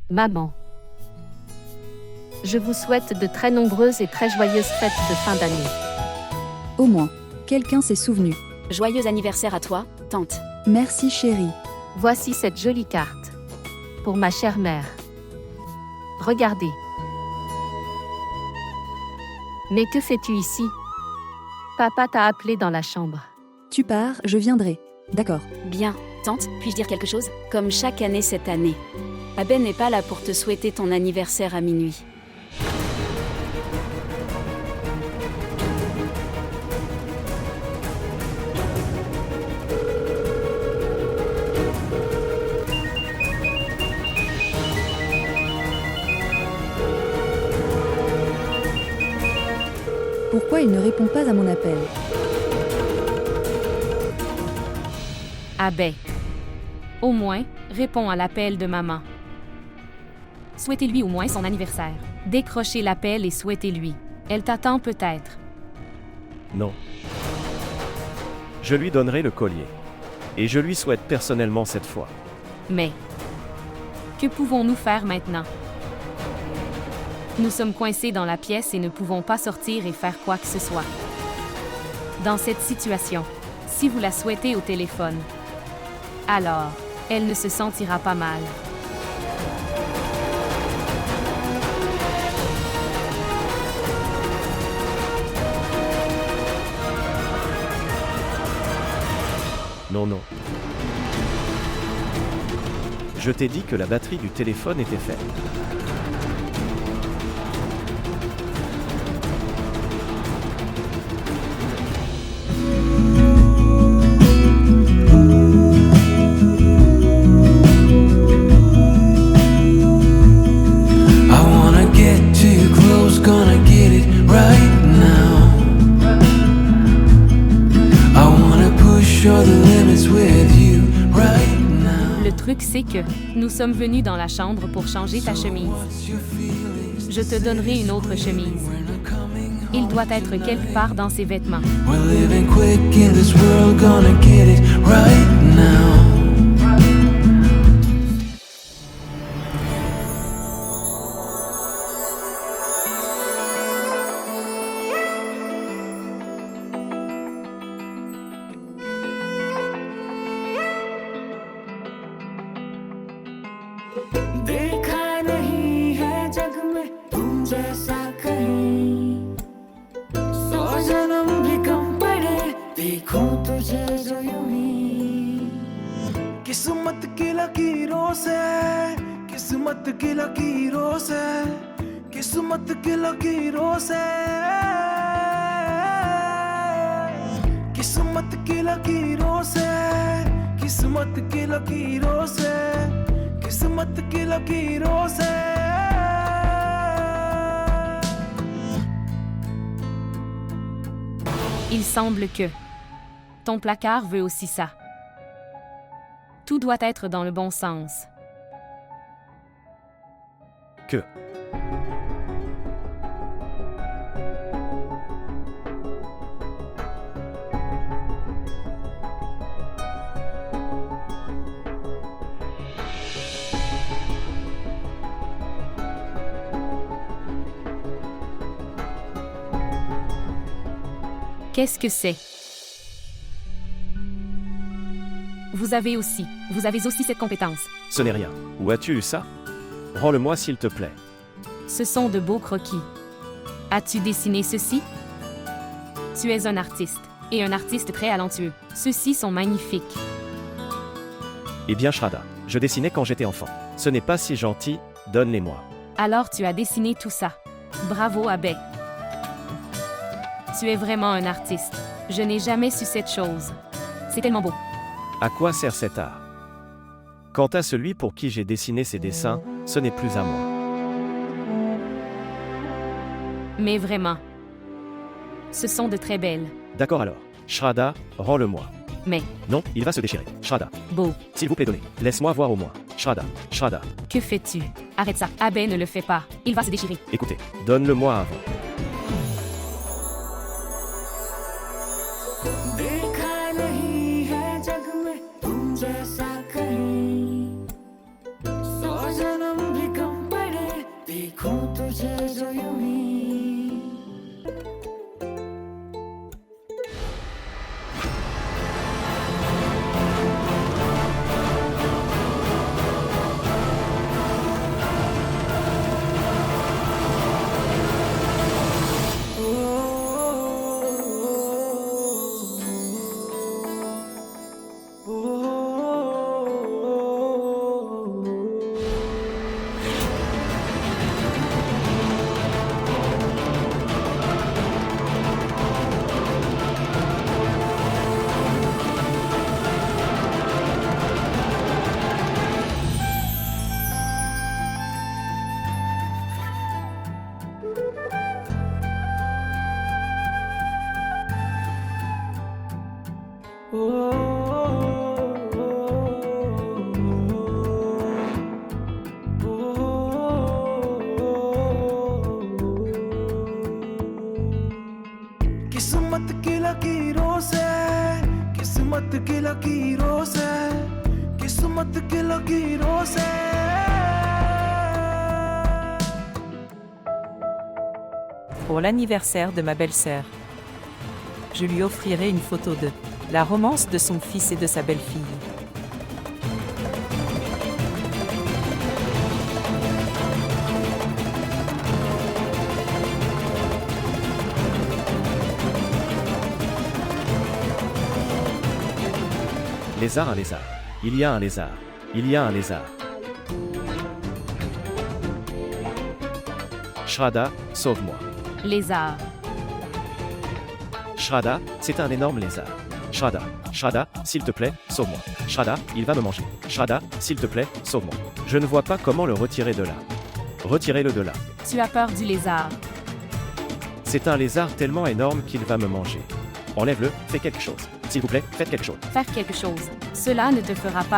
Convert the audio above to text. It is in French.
Maman. Je vous souhaite de très nombreuses et très joyeuses fêtes de fin d'année. Au moins, quelqu'un s'est souvenu. Joyeux anniversaire à toi, tante. Merci chérie. Voici cette jolie carte. Pour ma chère mère. Regardez. Mais que fais-tu ici? Papa t'a appelé dans la chambre. Tu pars, je viendrai. D'accord. Bien, tante, puis-je dire quelque chose? Comme chaque année cette année. Abbé n'est pas là pour te souhaiter ton anniversaire à minuit. Pourquoi il ne répond pas à mon appel? Abbé. Au moins, réponds à l'appel de maman. Souhaitez-lui au moins son anniversaire. Décrochez l'appel et souhaitez-lui. Elle t'attend peut-être. Non. Je lui donnerai le collier. Et je lui souhaite personnellement cette fois. Mais, que pouvons-nous faire maintenant? Nous sommes coincés dans la pièce et ne pouvons pas sortir et faire quoi que ce soit. Dans cette situation, si vous la souhaitez au téléphone, alors, elle ne se sentira pas mal. Non, non. Je t'ai dit que la batterie du téléphone était faible. Le truc, c'est que nous sommes venus dans la chambre pour changer ta chemise. Je te donnerai une autre chemise. Il doit être quelque part dans ses vêtements. देखा नहीं है जग में तुम जैसा कहीं, 100 जन्म भी कम पड़े देखूं तुझे जो यूं ही। किस्मत की लकीरों से, किस्मत की लकीरों से, किस्मत की लकीरों से, किस्मत की लकीरों से, किस्मत की लकीरों से, किस्मत की लकीरों से। Il semble que ton placard veut aussi ça. Tout doit être dans le bon sens. Que. Qu'est-ce que c'est? Vous avez aussi cette compétence. Ce n'est rien. Où as-tu eu ça? Rends-le-moi s'il te plaît. Ce sont de beaux croquis. As-tu dessiné ceci? Tu es un artiste, et un artiste très talentueux. Ceux-ci sont magnifiques. Eh bien, Shraddha, je dessinais quand j'étais enfant. Ce n'est pas si gentil, donne-les-moi. Alors tu as dessiné tout ça. Bravo, Abbé. Tu es vraiment un artiste. Je n'ai jamais su cette chose. C'est tellement beau. À quoi sert cet art? Quant à celui pour qui j'ai dessiné ces dessins, ce n'est plus à moi. Mais vraiment. Ce sont de très belles. D'accord alors. Shraddha, rends-le-moi. Mais, Non, il va se déchirer. Shraddha, beau. s'il vous plaît, donnez. Laisse-moi voir au moins. Shraddha, Shraddha, Que fais-tu? Arrête ça. Abbé ne le fait pas. Il va se déchirer. écoutez, donne-le-moi avant. देखा नहीं है जग में तुम जैसा कहीं, 100 जन्म भी कम 스쳐져 조용히 किस्मत की लकीरों से किस्मत की लकीरों से किस्मत की लकीरों से Pour l'anniversaire de ma belle-sœur, je lui offrirai une photo de la romance de son fils et de sa belle-fille. Lézard, un lézard. Il y a un lézard. Il y a un lézard. Shraddha, sauve-moi. Lézard. Shraddha, c'est un énorme lézard. Shraddha, Shraddha, s'il te plaît, sauve-moi. Shraddha, il va me manger. Shraddha, s'il te plaît, sauve-moi. Je ne vois pas comment le retirer de là. Retirez-le de là. Tu as peur du lézard. C'est un lézard tellement énorme qu'il va me manger. Enlève-le, fais quelque chose. S'il vous plaît, faites quelque chose. Faire quelque chose. Cela ne te fera pas